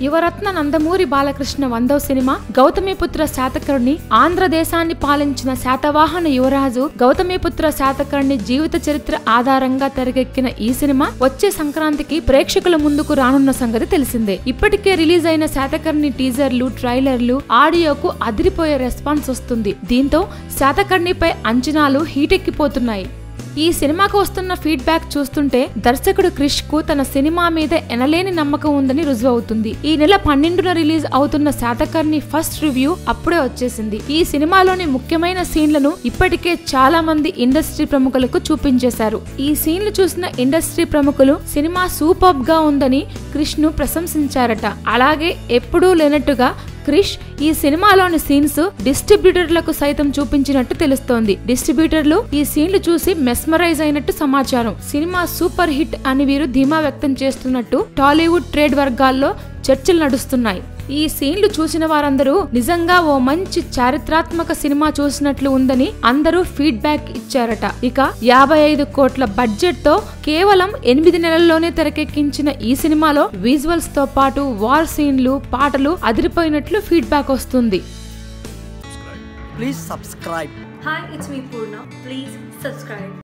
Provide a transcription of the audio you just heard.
Yuvaratna Nandamuri Balakrishna 100వ cinema Gautamiputra Satakarni. ఆంధ్రదేశాన్ని పాలించిన శాతవాహన యువరాజు గౌతమిపుత్ర శాతకర్ణి జీవిత చరిత్ర ఆధారంగా తెరకెక్కిన ఈ సినిమా వచ్చే సంక్రాంతికి ప్రేక్షకుల ముందుకు రానున్న సంగతి తెలిసిందే. ఇప్పటికే రిలీజ్ అయిన శాతకర్ణి టీజర్లు, ట్రైలర్లు, ఆడియోకు అదిరిపోయే రెస్పాన్స్ వస్తుంది. దీంతో శాతకర్ణిపై అంచనాలు హీటెక్కిపోతున్నాయి. ఈ సినిమాకు వస్తున్న ఫీడ్బ్యాక్ చూస్తుంటే దర్శకుడు క్రిష్ కు తన సినిమా మీద ఎనలేని నమ్మకం ఉందని రుజువు అవుతుంది. ఈ నెల 12న రిలీజ్ అవుతున్న శాతకర్ణి ఫస్ట్ రివ్యూ అప్పుడే వచ్చేసింది. ఈ సినిమాలోని ముఖ్యమైన సీన్లను ఇప్పటికే చాలా మంది ఇండస్ట్రీ ప్రముఖులకు చూపించేశారు. ఈ సీన్లు చూసిన ఇండస్ట్రీ ప్రముఖులు సినిమా సూపర్బ్ గా ఉందని క్రిష్ ను ప్రశంసించారట. అలాగే ఎప్పుడూ లేనట్టుగా క్రిష్ ఈ సినిమాలోని సీన్స్ డిస్ట్రిబ్యూటర్లకు సైతం చూపించినట్టు తెలుస్తోంది. డిస్ట్రిబ్యూటర్లు ఈ సీన్లు చూసి మెస్మరైజ్ అయినట్టు సమాచారం. సినిమా సూపర్ హిట్ అని వీరు ధీమా వ్యక్తం చేస్తున్నట్టు టాలీవుడ్ ట్రేడ్ వర్గాల్లో చర్చలు నడుస్తున్నాయి. ఈ సీన్లు చూసిన వారందరూ నిజంగా ఓ మంచి చారిత్రాత్మక సినిమా చూసినట్లు ఉందని అందరూ ఫీడ్బ్యాక్ ఇచ్చారట. ఇక 55 కోట్ల బడ్జెట్ తో కేవలం 8 నెలల్లోనే తెరకెక్కించిన ఈ సినిమాలో విజువల్స్ తో పాటు వార్ సీన్లు, పాటలు అదిరిపోయినట్లు ఫీడ్బ్యాక్ వస్తుంది. Please subscribe. Hi, it's me Purna. Please subscribe.